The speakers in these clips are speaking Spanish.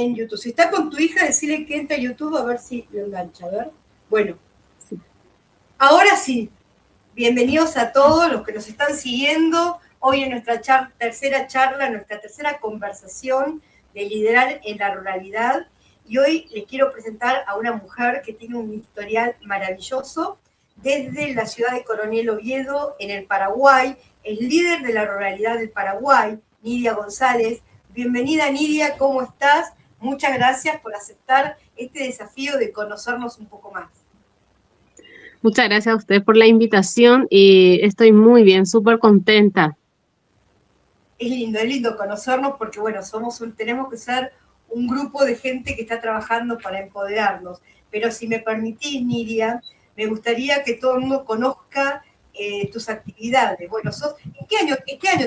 en YouTube. Si está con tu hija, decirle que entre a YouTube a ver si lo engancha. A ver. Bueno, ahora sí. Bienvenidos a todos los que nos están siguiendo hoy en nuestra tercera charla, nuestra tercera conversación de liderar en la ruralidad. Y hoy les quiero presentar a una mujer que tiene un historial maravilloso desde la ciudad de Coronel Oviedo, en el Paraguay. Es líder de la ruralidad del Paraguay, Nidia González. Bienvenida, Nidia, ¿cómo estás? Muchas gracias por aceptar este desafío de conocernos un poco más. Muchas gracias a usted por la invitación y estoy muy bien, súper contenta. Es lindo conocernos porque, bueno, tenemos que ser un grupo de gente que está trabajando para empoderarnos. Pero si me permitís, Nidia, me gustaría que todo el mundo conozca tus actividades. Bueno, ¿en qué año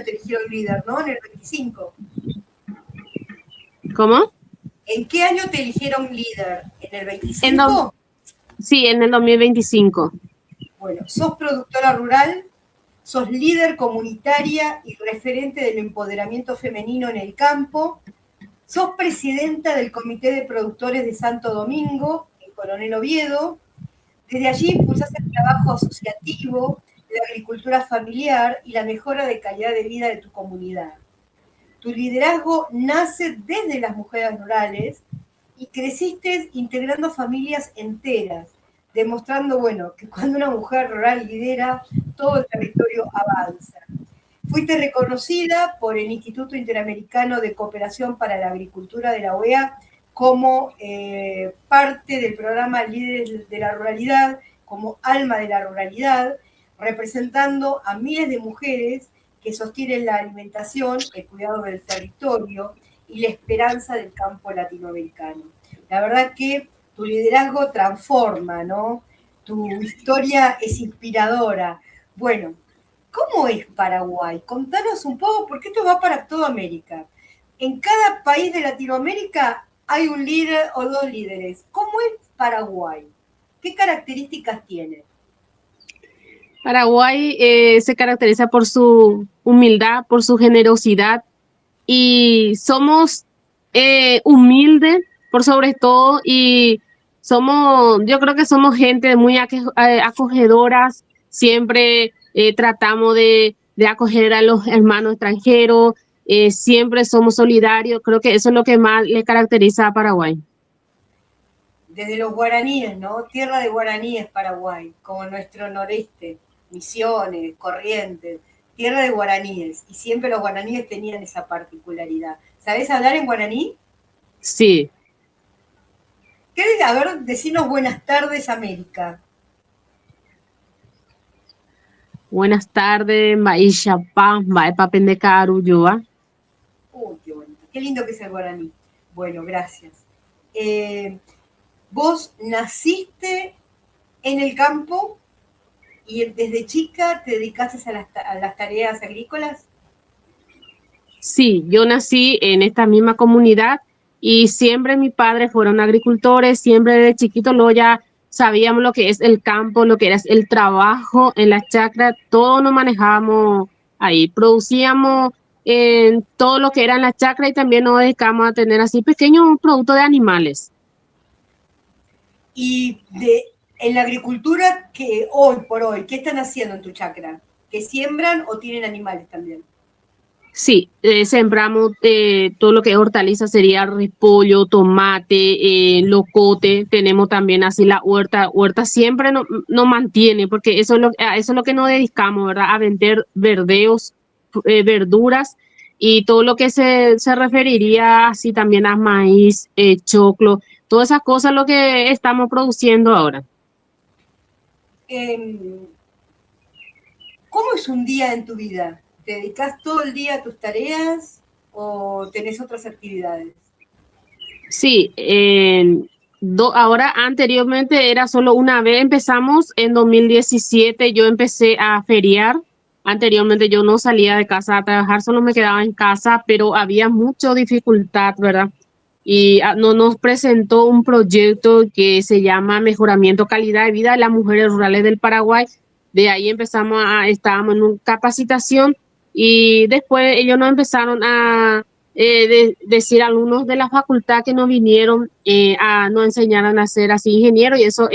te eligieron líder, no? En el 25. ¿Cómo? ¿En qué año te eligieron líder? ¿En el 25? Sí, en el 2025. Bueno, sos productora rural, sos líder comunitaria y referente del empoderamiento femenino en el campo, sos presidenta del Comité de Productores de Santo Domingo, en Coronel Oviedo. Desde allí impulsás el trabajo asociativo, la agricultura familiar y la mejora de calidad de vida de tu comunidad. Tu liderazgo nace desde las mujeres rurales y creciste integrando familias enteras, demostrando, bueno, que cuando una mujer rural lidera, todo el territorio avanza. Fuiste reconocida por el Instituto Interamericano de Cooperación para la Agricultura de la OEA como parte del programa Líderes de la Ruralidad, como alma de la ruralidad, representando a miles de mujeres que sostienen la alimentación, el cuidado del territorio y la esperanza del campo latinoamericano. La verdad que tu liderazgo transforma, ¿no? Tu historia es inspiradora. Bueno, ¿cómo es Paraguay? Contanos un poco, porque esto va para toda América. En cada país de Latinoamérica hay un líder o dos líderes. ¿Cómo es Paraguay? ¿Qué características tiene? Paraguay se caracteriza por su humildad, por su generosidad y somos humildes por sobre todo y yo creo que somos gente muy acogedoras, siempre tratamos de acoger a los hermanos extranjeros, siempre somos solidarios, creo que eso es lo que más le caracteriza a Paraguay. Desde los guaraníes, ¿no? Tierra de guaraníes Paraguay, como nuestro noreste, Misiones, Corrientes, tierra de guaraníes. Y siempre los guaraníes tenían esa particularidad. ¿Sabés hablar en guaraní? Sí. A ver, decinos buenas tardes, América. Buenas tardes, Maisha Paz, Maepa Pendecaru, Yoa. Qué bonito. Qué lindo que es el guaraní. Bueno, gracias. ¿Vos naciste en el campo y desde chica te dedicaste a las tareas agrícolas? Sí, yo nací en esta misma comunidad y siempre mis padres fueron agricultores, siempre desde chiquito ya sabíamos lo que es el campo, lo que era el trabajo en la chacra, todo nos manejábamos ahí, producíamos todo lo que era en la chacra y también nos dedicamos a tener así pequeños productos de animales. Y en la agricultura, que hoy por hoy, ¿qué están haciendo en tu chacra? ¿Que siembran o tienen animales también? Sí, sembramos todo lo que es hortaliza, sería repollo, tomate, locote, tenemos también así la huerta siempre nos mantiene, porque eso es lo que nos dedicamos, ¿verdad? A vender verdeos, verduras y todo lo que se referiría así también a maíz, choclo, todas esas cosas lo que estamos produciendo ahora. ¿Cómo es un día en tu vida? ¿Te dedicas todo el día a tus tareas o tenés otras actividades? Sí, ahora anteriormente era solo una vez, empezamos en 2017, yo empecé a feriar, anteriormente yo no salía de casa a trabajar, solo me quedaba en casa, pero había mucha dificultad, ¿verdad? Y nos presentó un proyecto que se llama Mejoramiento Calidad de Vida de las Mujeres Rurales del Paraguay, de ahí estábamos en una capacitación y después ellos nos empezaron a decir algunos de la facultad que nos vinieron nos enseñaron a ser así ingeniero y eso,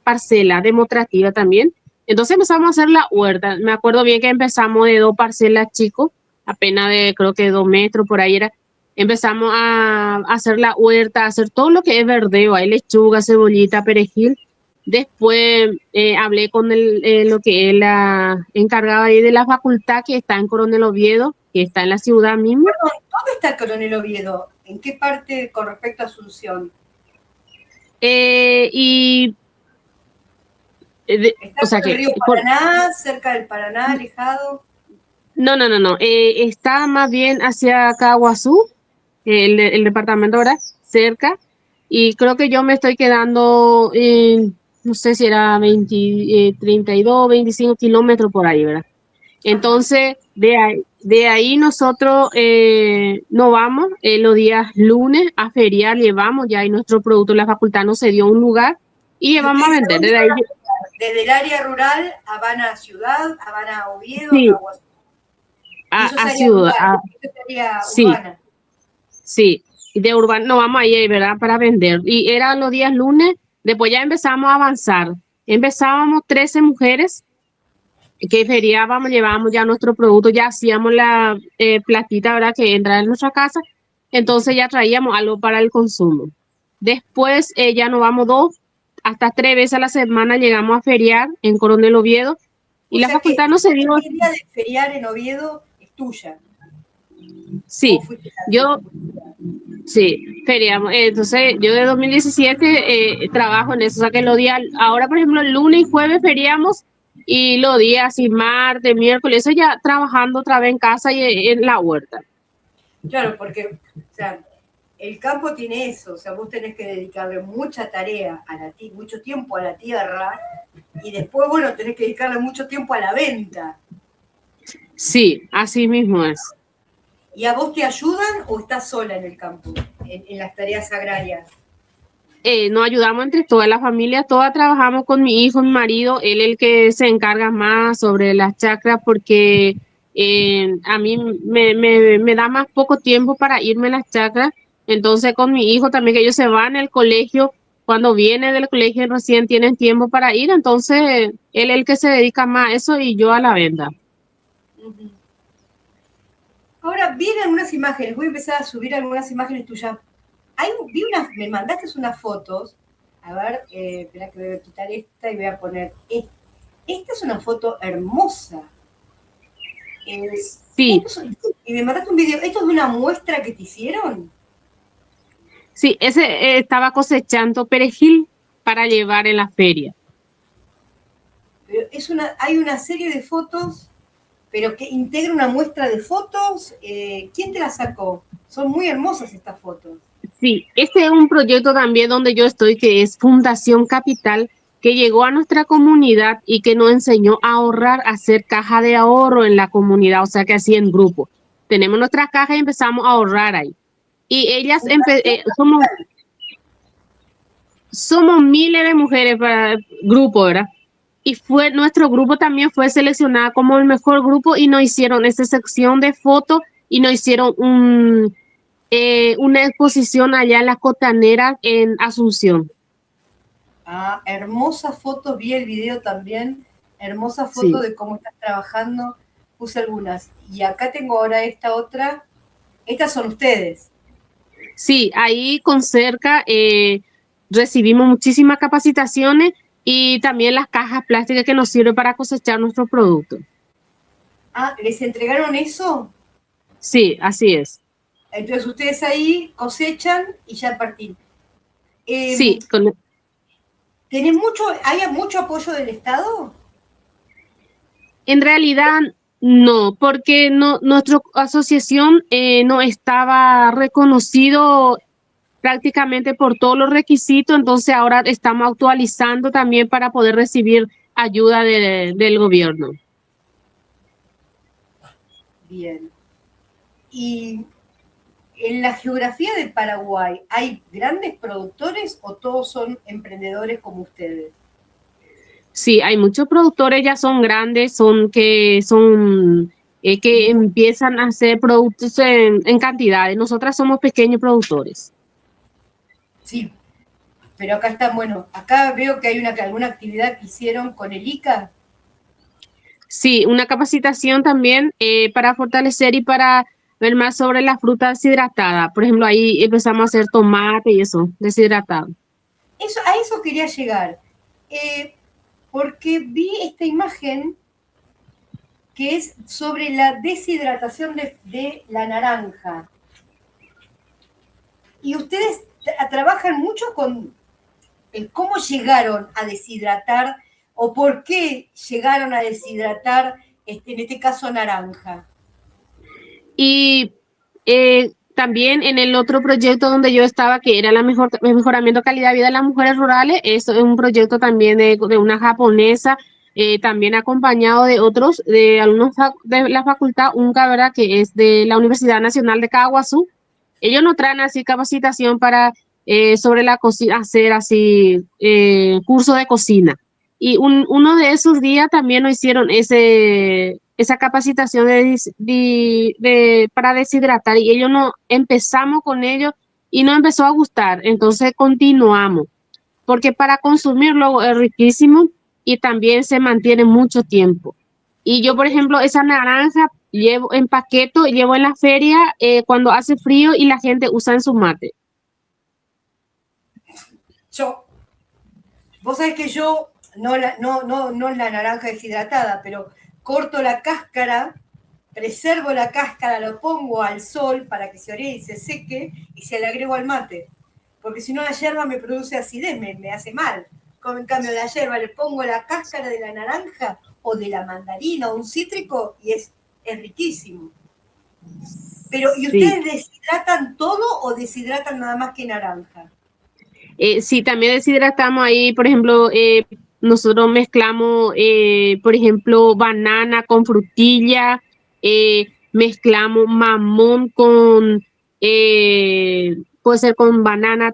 parcela demostrativa también. Entonces empezamos a hacer la huerta. Me acuerdo bien que empezamos de 2 parcelas chicos, apenas de creo que 2 metros por ahí era. Empezamos a hacer la huerta, a hacer todo lo que es verdeo, hay lechuga, cebollita, perejil. Después hablé con lo que es la encargada ahí de la facultad que está en Coronel Oviedo, que está en la ciudad misma. ¿Dónde está el Coronel Oviedo? ¿En qué parte con respecto a Asunción? ¿Está O sea por el río Paraná, cerca del Paraná, alejado? No. Está más bien hacia Caguazú, el departamento ahora, cerca. Y creo que yo me estoy quedando, no sé si era 32, 25 kilómetros por ahí, ¿verdad? Entonces, de ahí nosotros nos vamos los días lunes a feriar, llevamos ya ahí nuestro producto, la facultad nos cedió un lugar y llevamos a vender. Desde el área rural a Habana Ciudad, Habana Oviedo, sí, Caguazú. a ciudad. Sí, urbana. Sí, de urbano nos vamos ahí, ¿verdad? Para vender. Y eran los días lunes, después ya empezamos a avanzar. Empezábamos 13 mujeres que feriábamos, llevábamos ya nuestro producto, ya hacíamos la platita, ¿verdad? Que entra en nuestra casa, entonces ya traíamos algo para el consumo. Después ya nos vamos 2 hasta 3 veces a la semana, llegamos a feriar en Coronel Oviedo y la facultad no se dio. La idea de feriar en Oviedo es tuya. Sí, sí, feriamos. Entonces, yo de 2017 trabajo en eso. O sea, que los días, ahora por ejemplo, el lunes y jueves feriamos y los días así, martes, miércoles, eso ya trabajando otra vez en casa y en la huerta. Claro, porque, o sea, el campo tiene eso. O sea, vos tenés que dedicarle mucha tarea mucho tiempo a la tierra y después, bueno, tenés que dedicarle mucho tiempo a la venta. Sí, así mismo es. ¿Y a vos te ayudan o estás sola en el campo, en las tareas agrarias? Nos ayudamos entre toda la familia, todas trabajamos con mi hijo, mi marido, él el que se encarga más sobre las chacras porque a mí me da más poco tiempo para irme a las chacras, entonces con mi hijo también que ellos se van al colegio, cuando viene del colegio recién tienen tiempo para ir, entonces él el que se dedica más a eso y yo a la venta. Uh-huh. Ahora, vi algunas imágenes, voy a empezar a subir algunas imágenes tuyas. Me mandaste unas fotos. A ver, espera que voy a quitar esta y voy a poner esta. Esta es una foto hermosa. Sí. Y me mandaste un video. ¿Esto es de una muestra que te hicieron? Sí, ese estaba cosechando perejil para llevar en la feria. Pero hay una serie de fotos, pero que integra una muestra de fotos. ¿Quién te las sacó? Son muy hermosas estas fotos. Sí, este es un proyecto también donde yo estoy, que es Fundación Capital, que llegó a nuestra comunidad y que nos enseñó a ahorrar, a hacer caja de ahorro en la comunidad, o sea que así en grupo. Tenemos nuestra caja y empezamos a ahorrar ahí. Y ellas somos miles de mujeres para el grupo, ¿verdad? Y nuestro grupo también fue seleccionado como el mejor grupo y nos hicieron esta sección de fotos y nos hicieron una exposición allá en la Costanera en Asunción. Ah, hermosas fotos, vi el video también, hermosas fotos de cómo estás trabajando, puse algunas. Y acá tengo ahora esta otra, estas son ustedes. Sí, ahí con cerca recibimos muchísimas capacitaciones y también las cajas plásticas que nos sirven para cosechar nuestros productos. Ah, ¿les entregaron eso? Sí, así es. Entonces ustedes ahí cosechan y ya parten. Sí. ¿Hay mucho apoyo del Estado? En realidad no, porque nuestra asociación no estaba reconocido prácticamente por todos los requisitos, entonces ahora estamos actualizando también para poder recibir ayuda del gobierno. Bien. Y en la geografía de Paraguay, ¿hay grandes productores o todos son emprendedores como ustedes? Sí, hay muchos productores, ya son grandes, son que empiezan a hacer productos en cantidades. Nosotras somos pequeños productores. Sí, pero acá está, bueno, acá veo que hay alguna actividad que hicieron con el ICA. Sí, una capacitación también para fortalecer y para ver más sobre la fruta deshidratada. Por ejemplo, ahí empezamos a hacer tomate y eso, deshidratado. A eso quería llegar, porque vi esta imagen que es sobre la deshidratación de la naranja. Y ustedes trabajan mucho con cómo llegaron a deshidratar o por qué llegaron a deshidratar, en este caso, naranja. Y también en el otro proyecto donde yo estaba, que era el mejoramiento de calidad de vida de las mujeres rurales, es un proyecto también de una japonesa, también acompañado de otros, de alumnos de la facultad UNCA, ¿verdad? Que es de la Universidad Nacional de Caguazú. Ellos nos traen así capacitación para sobre la cocina, hacer así curso de cocina. Y uno de esos días también nos hicieron esa capacitación para deshidratar y ellos no empezamos con ellos y nos empezó a gustar, entonces continuamos, porque para consumirlo es riquísimo y también se mantiene mucho tiempo. Y yo, por ejemplo, esa naranja llevo en paqueto, llevo en la feria cuando hace frío y la gente usa en su mate. Vos sabés que yo, no la naranja deshidratada, pero corto la cáscara, preservo la cáscara, lo pongo al sol para que se ore y se seque y se le agrego al mate. Porque si no la yerba me produce acidez, me hace mal. Como en cambio la yerba le pongo la cáscara de la naranja o de la mandarina o un cítrico y es riquísimo. Pero, ¿y ustedes deshidratan todo o deshidratan nada más que naranja? Sí, también deshidratamos ahí, por ejemplo, nosotros mezclamos, por ejemplo, banana con frutilla, mezclamos mamón con, puede ser con banana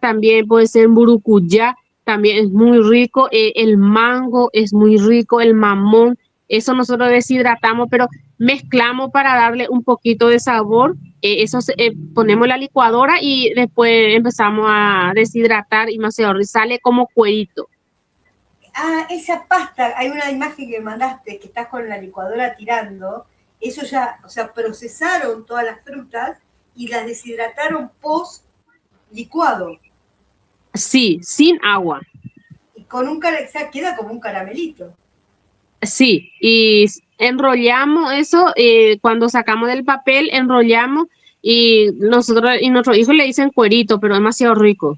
también puede ser burucuyá, también es muy rico, el mango es muy rico, el mamón, eso nosotros deshidratamos, pero mezclamos para darle un poquito de sabor. Ponemos la licuadora y después empezamos a deshidratar y macerar y sale como cuerito. Ah, esa pasta, hay una imagen que me mandaste que estás con la licuadora tirando, eso ya, o sea, procesaron todas las frutas y las deshidrataron post licuado. Sí, sin agua. Y con queda como un caramelito. Sí, y enrollamos eso, cuando sacamos del papel, enrollamos y nuestros hijos le dicen cuerito, pero es demasiado rico.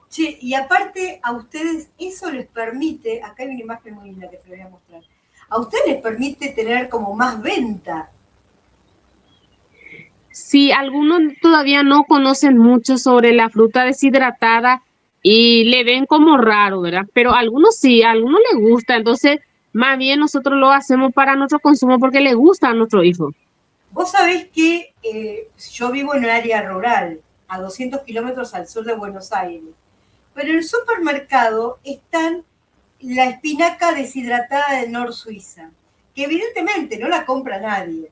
Che, y aparte a ustedes eso les permite, acá hay una imagen muy linda que te voy a mostrar, a ustedes les permite tener como más venta. Sí, algunos todavía no conocen mucho sobre la fruta deshidratada y le ven como raro, ¿verdad? Pero algunos sí, a algunos les gusta, entonces más bien nosotros lo hacemos para nuestro consumo porque le gusta a nuestro hijo. Vos sabés que yo vivo en un área rural, a 200 kilómetros al sur de Buenos Aires, pero en el supermercado están la espinaca deshidratada de Nor Suiza, que evidentemente no la compra nadie.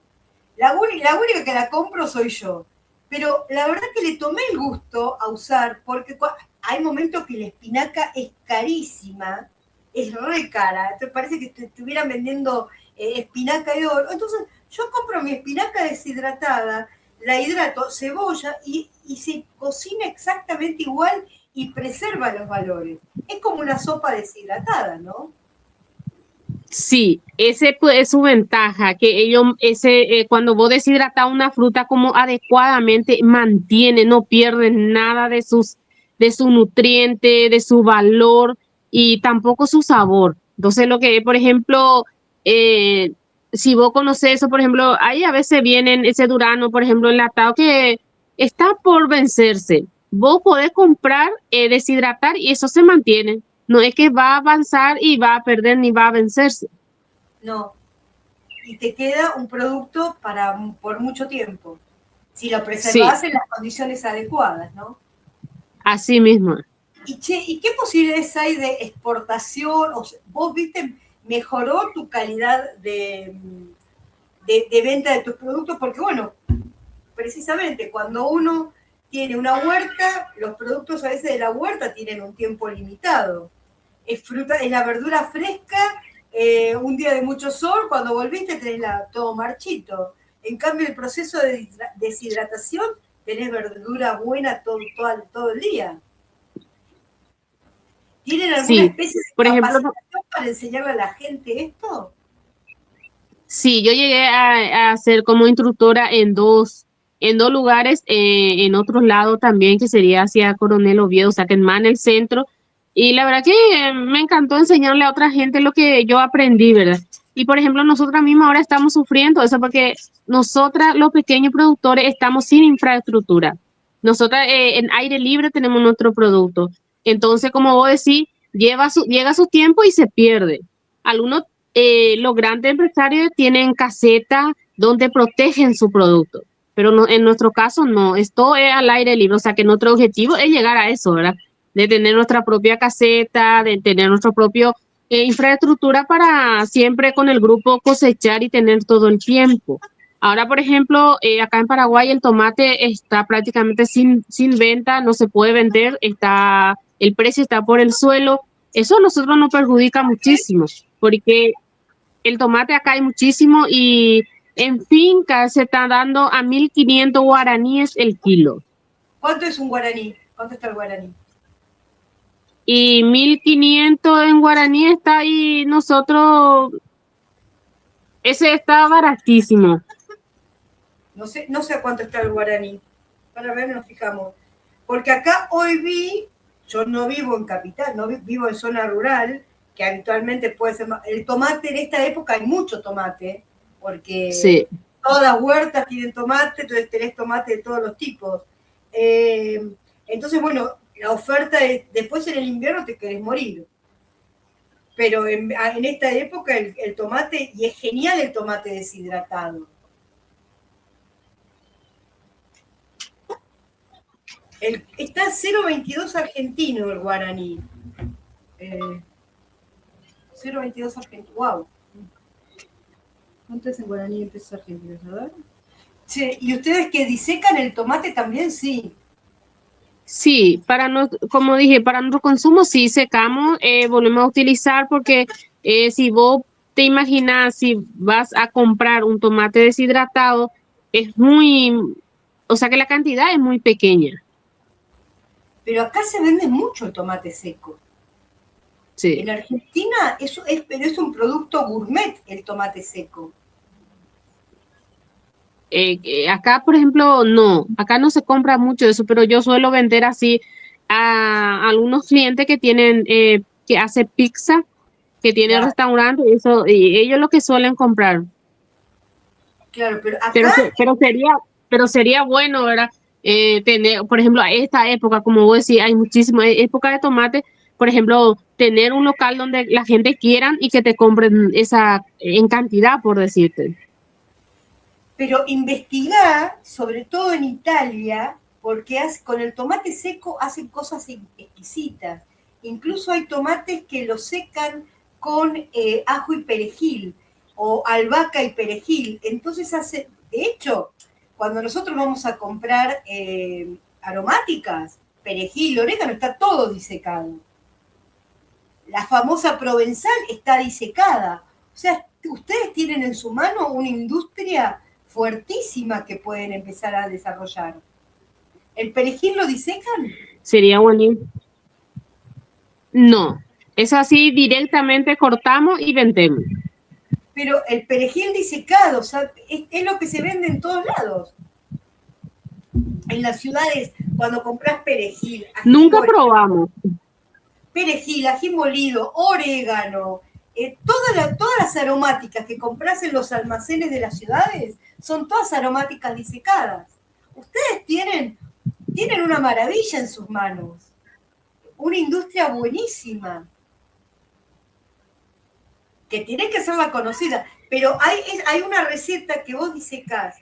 La única que la compro soy yo. Pero la verdad que le tomé el gusto a usar, porque hay momentos que la espinaca es carísima, es re cara. Te parece que te estuvieran vendiendo espinaca de oro. Entonces, yo compro mi espinaca deshidratada, la hidrato, cebolla, y se cocina exactamente igual y preserva los valores. Es como una sopa deshidratada, ¿no? Sí, ese pues, es su ventaja, que cuando vos deshidratas una fruta como adecuadamente mantiene, no pierde nada de su nutriente, de su valor y tampoco su sabor. Entonces lo que, por ejemplo, eh, si vos conoces eso, por ejemplo, ahí a veces vienen ese durano, por ejemplo, enlatado que está por vencerse. Vos podés comprar, deshidratar y eso se mantiene. No es que va a avanzar y va a perder ni va a vencerse. No. Y te queda un producto por mucho tiempo. Si lo Sí, preservas en las condiciones adecuadas, ¿no? así mismo. Y che, ¿y qué posibilidades hay de exportación? Vos viste, mejoró tu calidad de venta de tus productos, porque bueno, precisamente cuando uno tiene una huerta, los productos a veces de la huerta tienen un tiempo limitado. Es fruta, es la verdura fresca, un día de mucho sol, cuando volviste tenés todo marchito. En cambio, el proceso de deshidratación, tenés verdura buena todo el día. ¿Tienen alguna Sí, especie de por ejemplo, capacitación para enseñarle a la gente esto? sí, yo llegué a ser como instructora en dos lugares, en otros lados también, que sería hacia Coronel Oviedo, o sea, que en más en el centro. Y la verdad que me encantó enseñarle a otra gente lo que yo aprendí, ¿verdad? Y por ejemplo, nosotras mismas ahora estamos sufriendo eso porque nosotras, los pequeños productores, estamos sin infraestructura. Nosotras en aire libre tenemos nuestro producto. Entonces, como vos decís, llega su tiempo y se pierde. Algunos los grandes empresarios tienen casetas donde protegen su producto, pero no, en nuestro caso no, esto es al aire libre, o sea que nuestro objetivo es llegar a eso, ¿verdad? De tener nuestra propia caseta, de tener nuestro propio infraestructura para siempre con el grupo cosechar y tener todo el tiempo. Ahora, por ejemplo, acá en Paraguay el tomate está prácticamente sin venta, no se puede vender, el precio está por el suelo. Eso a nosotros nos perjudica muchísimo, porque el tomate acá hay muchísimo y en finca se está dando a 1.500 guaraníes el kilo. ¿Cuánto es un guaraní? ¿Cuánto está el guaraní? Y 1.500 en guaraní está ahí nosotros, ese está baratísimo. No sé a cuánto está el guaraní. Para ver, nos fijamos. Porque acá hoy yo no vivo en capital, no vivo en zona rural, que habitualmente puede ser más. El tomate en esta época hay mucho tomate, porque Sí. todas las huertas tienen tomate, entonces tenés tomate de todos los tipos. Entonces, bueno, la oferta es, después en el invierno te querés morir. Pero en esta época el tomate, y es genial el tomate deshidratado. Está 0,22 argentino el guaraní. 0,22 argentino. Wow. ¿Cuánto es el guaraní en pesos argentinos? A ver. Sí, ¿y ustedes que disecan el tomate también? Sí. Sí, como dije, para nuestro consumo sí secamos, volvemos a utilizar porque si vos te imaginas, si vas a comprar un tomate deshidratado, es o sea que la cantidad es muy pequeña. Pero acá se vende mucho el tomate seco. Sí. En Argentina pero es un producto gourmet el tomate seco. Acá, por ejemplo, no, acá no se compra mucho eso, pero yo suelo vender así a algunos clientes que tienen, que hace pizza, que tienen Claro, restaurante, eso, y ellos lo que suelen comprar. claro, pero Pero, acá, pero sería bueno, ¿verdad? Tener, por ejemplo, a esta época, como vos decís, hay muchísimas época de tomate, por ejemplo, tener un local donde la gente quieran y que te compren esa en cantidad, por decirte. pero investigar, sobre todo en Italia, porque con el tomate seco hacen cosas exquisitas. Incluso hay tomates que lo secan con ajo y perejil, o albahaca y perejil. Entonces de hecho, cuando nosotros vamos a comprar aromáticas, perejil, orégano, está todo disecado. La famosa provenzal está disecada. O sea, ustedes tienen en su mano una industria fuertísima que pueden empezar a desarrollar. ¿El perejil lo disecan? Sería buenísimo. No, es así, directamente cortamos y vendemos. Pero el perejil disecado, o sea, es lo que se vende en todos lados. En las ciudades, cuando compras perejil, Nunca probamos. perejil, ají molido, orégano, todas las aromáticas que compras en los almacenes de las ciudades son todas aromáticas disecadas. Ustedes tienen una maravilla en sus manos, una industria buenísima, que tiene que ser la conocida, pero hay una receta que vos disecás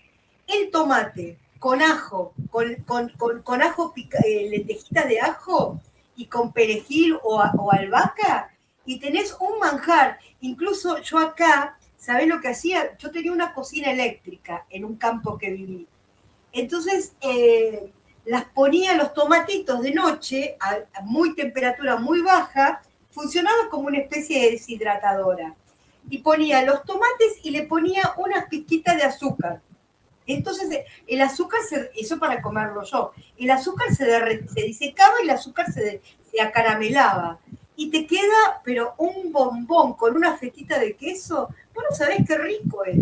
el tomate con ajo, con ajo, lentejitas de ajo y con perejil o albahaca, y tenés un manjar. Incluso yo acá, ¿sabés lo que hacía? Yo tenía una cocina eléctrica en un campo que viví. Entonces, las ponía los tomatitos de noche a muy temperatura muy baja, funcionaba como una especie de deshidratadora. Y ponía los tomates y le ponía unas pizquitas de azúcar. Entonces, el azúcar, eso para comerlo yo, el azúcar se disecaba y el azúcar se acaramelaba. Y te queda, pero un bombón con una fetita de queso, vos no sabés qué rico es.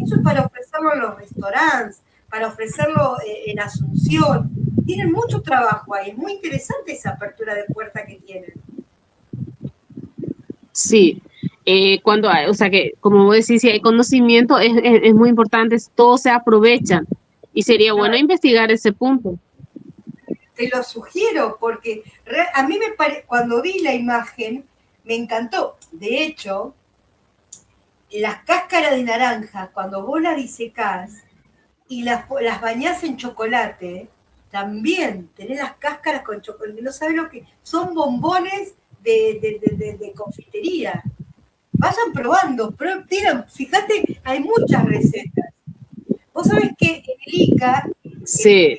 Eso es para ofrecerlo en los restaurantes, para ofrecerlo en Asunción. Tienen mucho trabajo ahí, es muy interesante esa apertura de puerta que tienen. Sí, cuando hay, o sea que, como vos decís, si hay conocimiento, es muy importante, todos se aprovechan y sería bueno investigar ese punto. Te lo sugiero porque a mí cuando vi la imagen me encantó. De hecho, las cáscaras de naranja, cuando vos las disecás y las bañás en chocolate, también tenés las cáscaras con chocolate. No sabés lo que son, bombones de confitería. Vayan probando, fíjate, hay muchas recetas. Vos sabés que en el ICA, sí.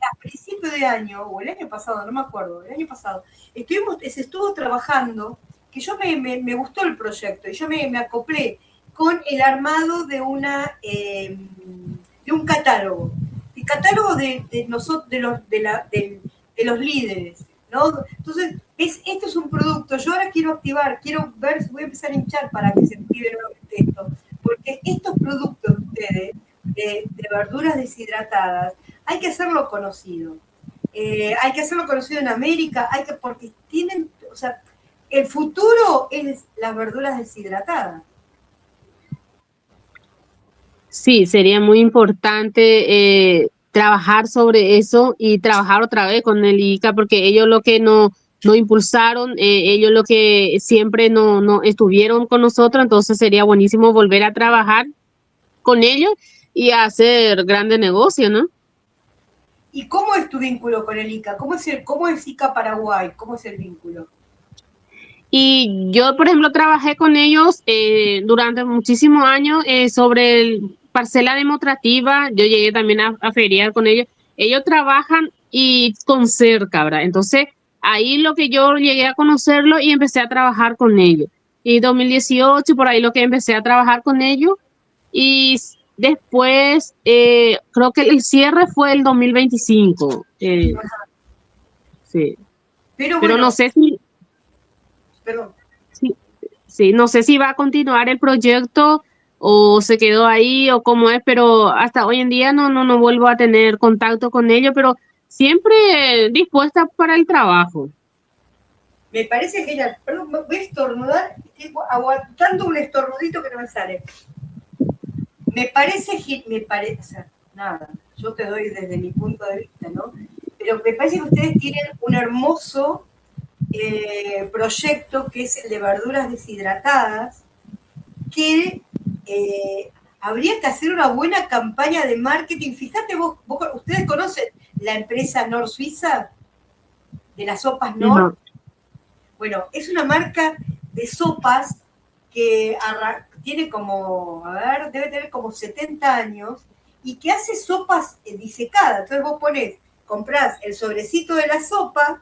A principio de año, o el año pasado, no me acuerdo, el año pasado, se estuvo trabajando, que yo me gustó el proyecto, y yo me acoplé con el armado de un catálogo. El catálogo de los líderes, ¿no? Entonces, esto es un producto, yo ahora quiero ver, voy a empezar a hinchar para que se active nuevamente esto, porque estos productos de ustedes, de verduras deshidratadas, hay que hacerlo conocido. Hay que hacerlo conocido en América, porque tienen, o sea, el futuro es las verduras deshidratadas. Sí, sería muy importante trabajar sobre eso y trabajar otra vez con el ICA, porque ellos lo que no impulsaron, ellos lo que siempre no estuvieron con nosotros, entonces sería buenísimo volver a trabajar con ellos y hacer grandes negocios, ¿no? ¿Y cómo es tu vínculo con el ICA? ¿Cómo es ICA Paraguay? ¿Cómo es el vínculo? Y yo, por ejemplo, trabajé con ellos durante muchísimos años sobre el parcela demostrativa. Yo llegué también a feriar con ellos. Ellos trabajan y con cerca, ¿verdad? Entonces, ahí lo que yo llegué a conocerlo y empecé a trabajar con ellos. Y 2018, por ahí lo que empecé a trabajar con ellos. Y después, creo que el cierre fue el 2025. Sí. Pero bueno, no sé si... Perdón. Sí, no sé si va a continuar el proyecto o se quedó ahí o cómo es, pero hasta hoy en día no vuelvo a tener contacto con ellos, pero siempre dispuesta para el trabajo. Me parece genial. Perdón, voy a estornudar, estoy aguantando un estornudito que no me sale. Me parece, o sea, nada, yo te doy desde mi punto de vista, ¿no? Pero me parece que ustedes tienen un hermoso proyecto que es el de verduras deshidratadas, que habría que hacer una buena campaña de marketing. Fíjate ustedes conocen la empresa Nor Suiza, de las sopas Nor. No. Bueno, es una marca de sopas que tiene como, debe tener como 70 años y que hace sopas disecadas. Entonces vos comprás el sobrecito de la sopa,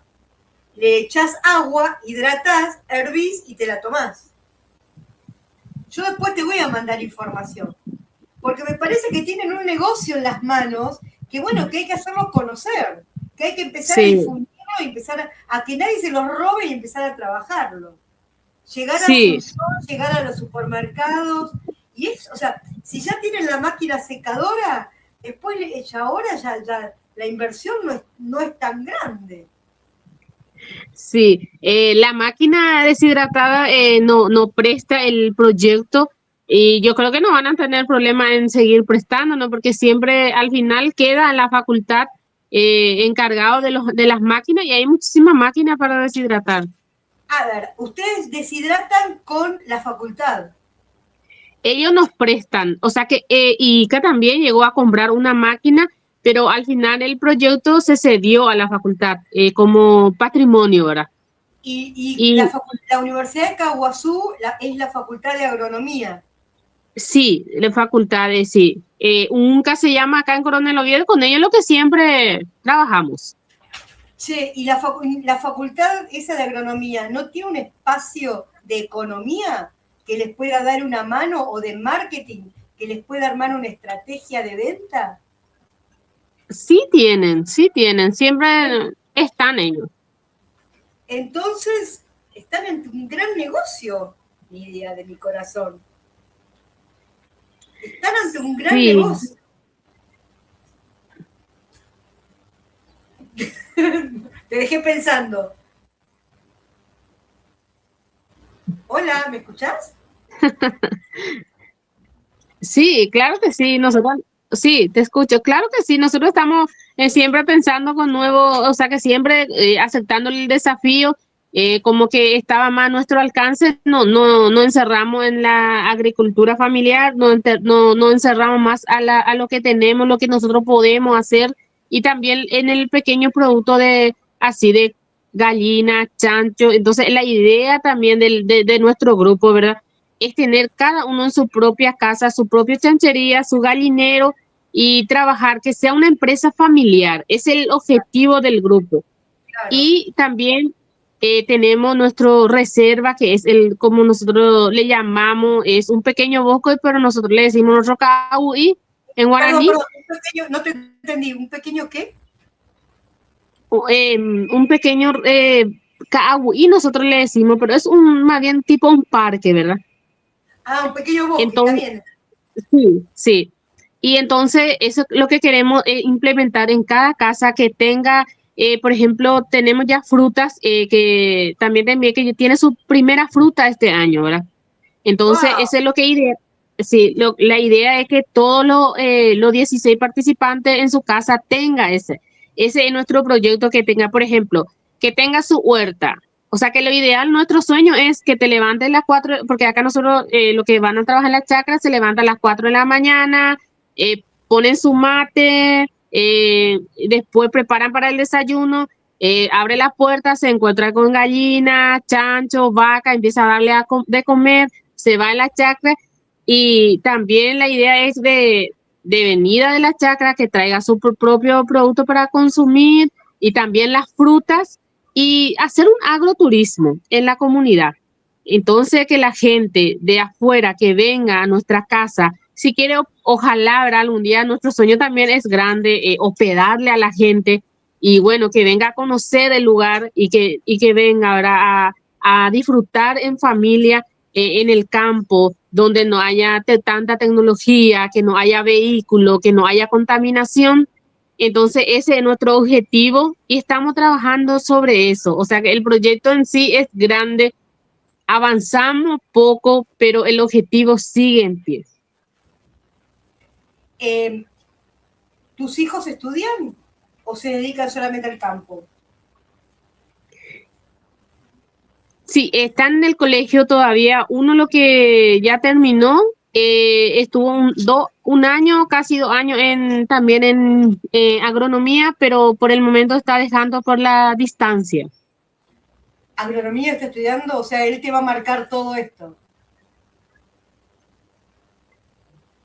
le echás agua, hidratás, hervís y te la tomás. Yo después te voy a mandar información, porque me parece que tienen un negocio en las manos que, bueno, que hay que hacerlo conocer, que hay que empezar a difundirlo y empezar a que nadie se los robe y empezar a trabajarlo. Llegar llegar a los supermercados, y o sea, si ya tienen la máquina secadora, después ahora ya la inversión no es tan grande. Sí, la máquina deshidratada no presta el proyecto y yo creo que no van a tener problema en seguir prestándonos porque siempre al final queda la facultad encargado de las máquinas y hay muchísimas máquinas para deshidratar. A ver, ustedes deshidratan con la facultad. Ellos nos prestan, o sea que ICA también llegó a comprar una máquina, pero al final el proyecto se cedió a la facultad como patrimonio, ¿verdad? Y la Universidad de Caguazú es la Facultad de Agronomía. Sí, la facultad, sí. UNCA se llama acá en Coronel Oviedo, con ellos es lo que siempre trabajamos. Che, ¿y la facultad esa de agronomía no tiene un espacio de economía que les pueda dar una mano o de marketing que les pueda armar una estrategia de venta? Sí tienen, siempre están ellos. Entonces, están en un gran negocio, Lidia, de mi corazón. Están ante un gran negocio. Te dejé pensando. Hola, ¿me escuchás? Sí, claro que sí. Nosotros, sí, te escucho. Claro que sí. Nosotros estamos siempre pensando con nuevos, o sea que siempre aceptando el desafío, como que estaba más a nuestro alcance. No encerramos en la agricultura familiar, no encerramos más a lo que tenemos, lo que nosotros podemos hacer, y también en el pequeño producto de así de gallina, chancho. Entonces, la idea también de nuestro grupo, ¿verdad? Es tener cada uno en su propia casa, su propia chanchería, su gallinero, y trabajar, que sea una empresa familiar. Es el objetivo del grupo. Claro. Y también tenemos nuestro reserva, que es como nosotros le llamamos, es un pequeño bosque, pero nosotros le decimos nuestro cauí en guaraní. Perdón, no te entendí. ¿Un pequeño qué? Un pequeño cauí, nosotros le decimos, pero es más bien tipo un parque, ¿verdad? Ah, un pequeño bosque, Entonces, está sí, bien. sí. Y entonces eso es lo que queremos implementar en cada casa, que tenga, por ejemplo, tenemos ya frutas que también que tiene su primera fruta este año, ¿verdad? Entonces, Wow. eso es lo que idea. Sí, la idea es que todos los 16 participantes en su casa tenga ese. Ese es nuestro proyecto, que tenga, por ejemplo, que tenga su huerta. O sea que lo ideal, nuestro sueño es que te levantes a las 4, porque acá nosotros, lo que van a trabajar en la chacra, se levantan a las 4 de la mañana, ponen su mate, después preparan para el desayuno, abre la puerta, se encuentra con gallina, chancho, vaca, empieza a darle de comer, se va en la chacra. Y también la idea es de venida de la chacra, que traiga su propio producto para consumir, y también las frutas, y hacer un agroturismo en la comunidad. Entonces, que la gente de afuera que venga a nuestra casa, si quiere, ojalá, ¿verdad? Algún día nuestro sueño también es grande, hospedarle a la gente, y bueno, que venga a conocer el lugar, y que venga, ¿verdad? A disfrutar en familia, en el campo, donde no haya tanta tecnología, que no haya vehículo, que no haya contaminación. Entonces, ese es nuestro objetivo y estamos trabajando sobre eso. O sea que el proyecto en sí es grande, avanzamos poco, pero el objetivo sigue en pie. ¿Tus hijos estudian o se dedican solamente al campo? Sí, están en el colegio todavía. Uno lo que ya terminó, estuvo un año, casi 2 años también en agronomía, pero por el momento está dejando por la distancia. Agronomía está estudiando, o sea, él te va a marcar todo esto.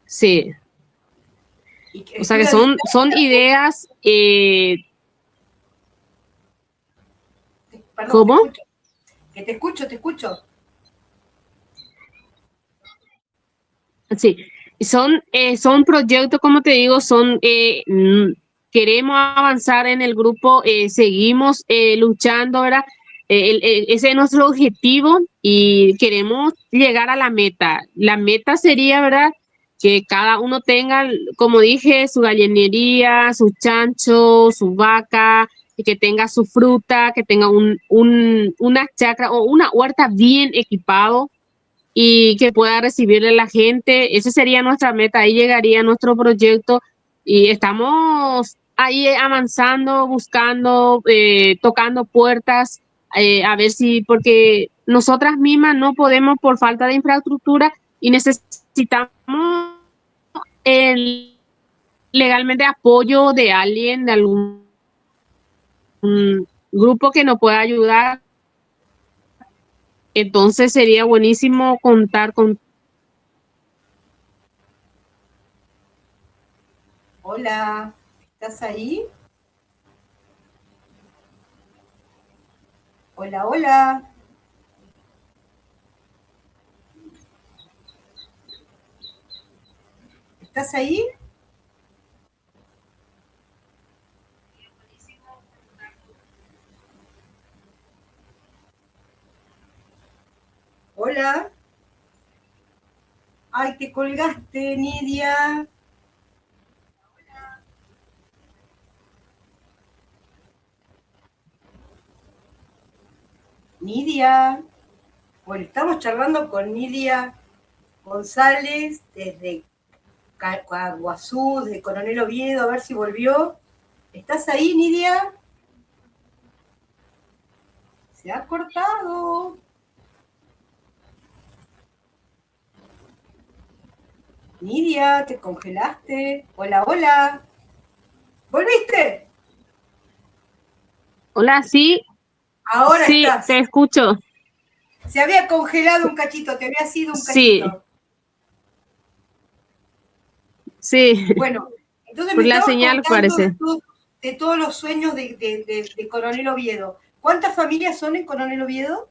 Sí. O sea que son ideas. Perdón, ¿Cómo? Te escucho. Sí, son proyectos, como te digo, queremos avanzar en el grupo, seguimos luchando, ¿verdad? Ese es nuestro objetivo y queremos llegar a la meta. La meta sería, ¿verdad? Que cada uno tenga, como dije, su gallinería, su chancho, su vaca, y que tenga su fruta, que tenga una chacra o una huerta bien equipado, y que pueda recibirle la gente. Esa sería nuestra meta, ahí llegaría nuestro proyecto, y estamos ahí avanzando, buscando, tocando puertas, a ver si, porque nosotras mismas no podemos por falta de infraestructura, y necesitamos legalmente apoyo de alguien, de algún grupo que nos pueda ayudar Entonces sería buenísimo contar con... Hola, ¿estás ahí? Hola, hola. ¿Estás ahí? Hola. Ay, te colgaste, Nidia. Nidia. Bueno, estamos charlando con Nidia González desde Caguazú, desde Coronel Oviedo, a ver si volvió. ¿Estás ahí, Nidia? Se ha cortado. Nidia, te congelaste. Hola, hola. ¿Volviste? Hola, sí, Ahora sí, estás. te escucho. Se había congelado un cachito, te había sido un Sí, cachito. sí, Bueno, entonces por me la estabas señal contando parece. de todos los sueños de Coronel Oviedo. ¿Cuántas familias son en Coronel Oviedo?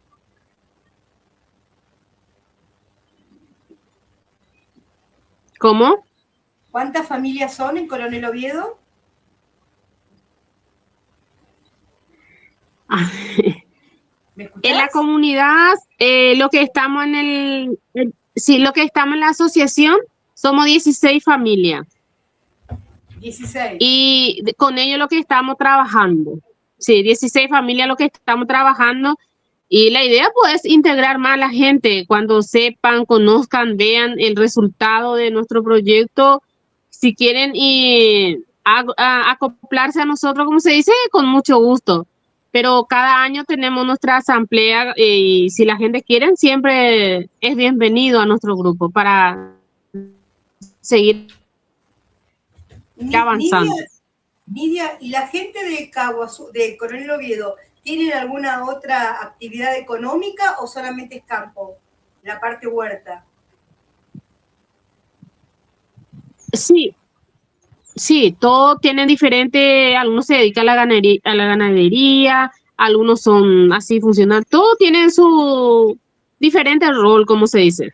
¿Cómo? ¿Cuántas familias son en Coronel Oviedo? ¿Me En la escuchás? comunidad, lo que estamos sí, lo que estamos en la asociación, somos 16 familias 16. y con ello lo que estamos trabajando. Sí, 16 familias lo que estamos trabajando y la idea pues es integrar más a la gente cuando sepan, conozcan, vean el resultado de nuestro proyecto. Si quieren y acoplarse a nosotros, como se dice, con mucho gusto. Pero cada año tenemos nuestra asamblea y si la gente quiere, siempre es bienvenido a nuestro grupo para seguir Nidia, avanzando. Nidia, ¿y la gente de Caguazú, de Coronel Oviedo, tienen alguna otra actividad económica o solamente es campo? La parte huerta. Sí, sí, todos tienen diferente, algunos se dedican a la ganadería, algunos son así funcional, todos tienen su diferente rol, como se dice.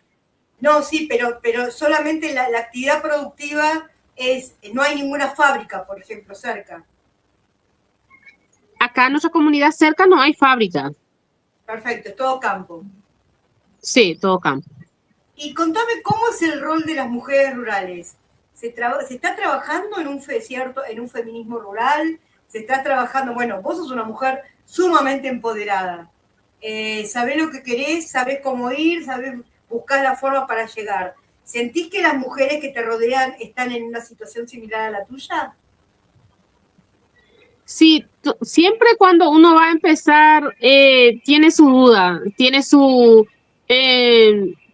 No, sí, pero solamente la actividad productiva es, no hay ninguna fábrica, por ejemplo, cerca. Acá en nuestra comunidad cerca no hay fábrica, Perfecto, es todo campo. sí, todo campo. Y contame cómo es el rol de las mujeres rurales. ¿Se está trabajando en un, cierto, en un feminismo rural? ¿Se está trabajando? Bueno, vos sos una mujer sumamente empoderada. Sabés lo que querés, sabés cómo ir, sabés buscar la forma para llegar. ¿Sentís que las mujeres que te rodean están en una situación similar a la tuya? Sí, siempre cuando uno va a empezar, tiene su duda, tiene su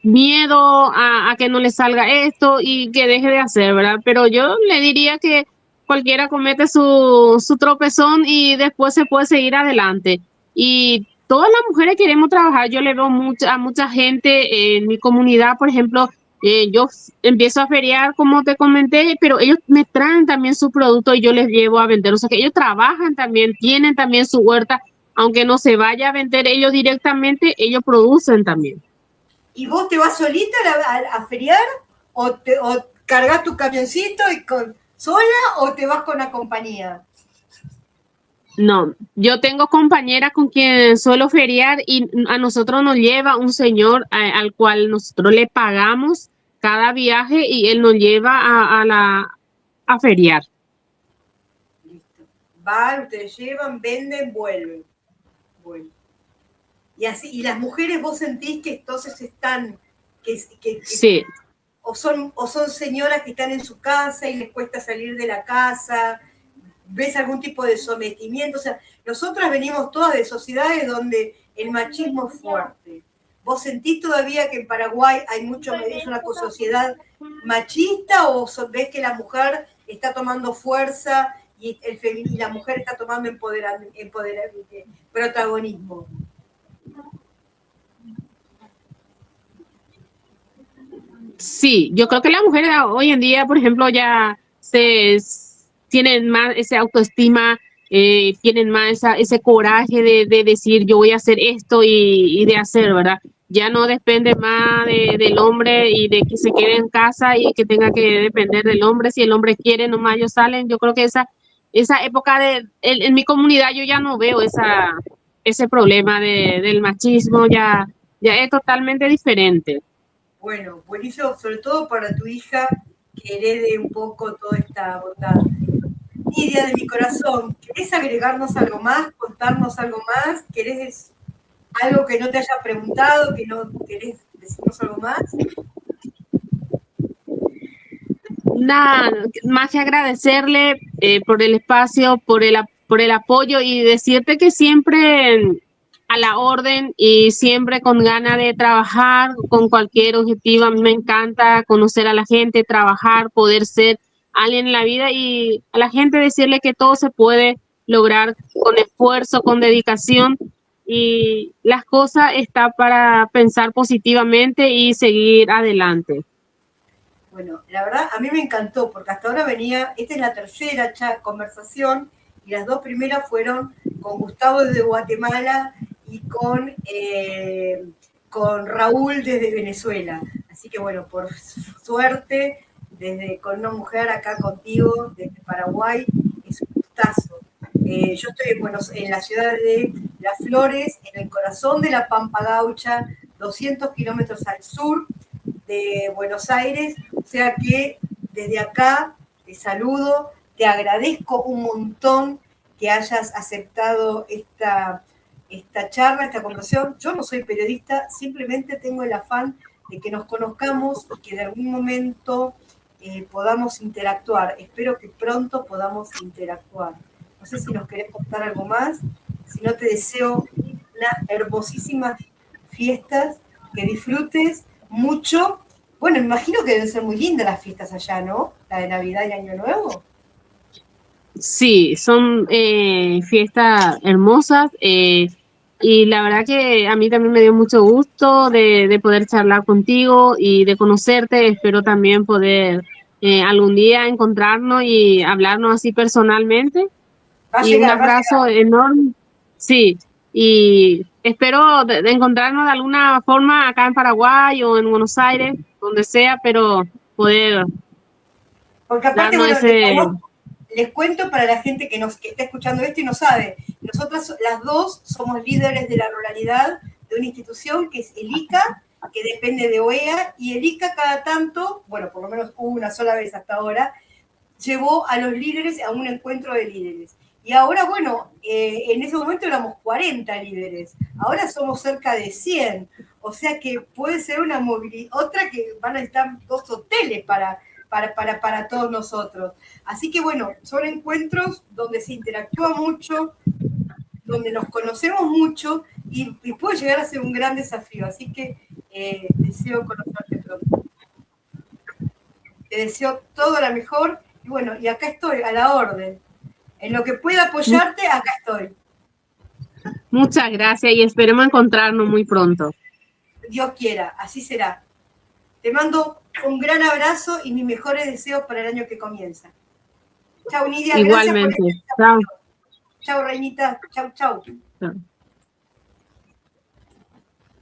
miedo a que no le salga esto y que deje de hacer, ¿verdad? Pero yo le diría que cualquiera comete su tropezón y después se puede seguir adelante. Y todas las mujeres queremos trabajar. Yo le veo a mucha gente en mi comunidad, por ejemplo, yo empiezo a feriar, como te comenté, pero ellos me traen también su producto y yo les llevo a vender. O sea que ellos trabajan también, tienen también su huerta, aunque no se vaya a vender ellos directamente, ellos producen también. ¿Y vos te vas solita a feriar? ¿O cargas tu camioncito y sola o te vas con la compañía? No, yo tengo compañeras con quien suelo feriar y a nosotros nos lleva un señor al cual nosotros le pagamos cada viaje y él nos lleva a feriar. Listo. Van, ustedes llevan, venden, vuelven. Bueno. Y así, y las mujeres vos sentís que entonces están, que Sí. o son señoras que están en su casa y les cuesta salir de la casa, ves algún tipo de sometimiento, o sea, nosotras venimos todas de sociedades donde el machismo es fuerte. ¿Vos sentís todavía que en Paraguay hay mucho, es una sociedad machista o ves que la mujer está tomando fuerza y la mujer está tomando protagonismo? Sí, yo creo que las mujeres hoy en día, por ejemplo, ya tienen más esa autoestima, tienen más ese coraje de decir yo voy a hacer esto y de hacer, ¿verdad? Ya no depende más del hombre y de que se quede en casa y que tenga que depender del hombre. Si el hombre quiere, nomás ellos salen. Yo creo que esa época en mi comunidad yo ya no veo ese problema del machismo, ya es totalmente diferente. Bueno, buenísimo, sobre todo para tu hija que herede un poco toda esta bondad. Nidia de mi corazón, ¿querés agregarnos algo más, contarnos algo más? ¿Querés algo que no te haya preguntado, que no querés decirnos algo más? Nada, más que agradecerle por el espacio, por el apoyo y decirte que siempre a la orden y siempre con ganas de trabajar con cualquier objetivo. A mí me encanta conocer a la gente, trabajar, poder ser alguien en la vida y a la gente decirle que todo se puede lograr con esfuerzo, con dedicación y las cosas están para pensar positivamente y seguir adelante. Bueno, la verdad a mí me encantó porque hasta ahora venía, esta es la tercera conversación y las dos primeras fueron con Gustavo desde Guatemala y con Raúl desde Venezuela. Así que bueno, por suerte, con una mujer acá contigo desde Paraguay, es un gustazo. Yo estoy en la ciudad de Las Flores, en el corazón de la Pampa Gaucha, 200 kilómetros al sur de Buenos Aires, o sea que desde acá te saludo, te agradezco un montón que hayas aceptado esta charla, esta conversación. Yo no soy periodista, simplemente tengo el afán de que nos conozcamos y que de algún momento podamos interactuar. Espero que pronto podamos interactuar. No sé si nos querés contar algo más, si no te deseo unas hermosísimas fiestas, que disfrutes mucho. Bueno, me imagino que deben ser muy lindas las fiestas allá, ¿no? La de Navidad y Año Nuevo. Sí, son fiestas hermosas y la verdad que a mí también me dio mucho gusto de poder charlar contigo y de conocerte. Espero también poder algún día encontrarnos y hablarnos así personalmente. Va a Y un llegar, va a abrazo llegar. enorme. Sí, y espero de encontrarnos de alguna forma acá en Paraguay o en Buenos Aires, donde sea, pero poder Porque aparte, darnos bueno, ese... les cuento para la gente que está escuchando esto y no sabe, nosotras las dos somos líderes de la ruralidad de una institución que es el ICA, que depende de OEA, y el ICA cada tanto, bueno, por lo menos una sola vez hasta ahora, llevó a los líderes a un encuentro de líderes. Y ahora, bueno, en ese momento éramos 40 líderes, ahora somos cerca de 100, o sea que puede ser una movilidad, otra que van a estar 2 hoteles para todos nosotros. Así que bueno, son encuentros donde se interactúa mucho, donde nos conocemos mucho y puede llegar a ser un gran desafío. Así que deseo conocerte pronto. Te deseo todo lo mejor y bueno, y acá estoy, a la orden. En lo que pueda apoyarte, acá estoy. Muchas gracias y esperemos encontrarnos muy pronto. Dios quiera, así será. Te mando un gran abrazo y mis mejores deseos para el año que comienza. Chau, Nidia, Igualmente. gracias por este desafío. Chau, Reinita. Chau, chau. Chao.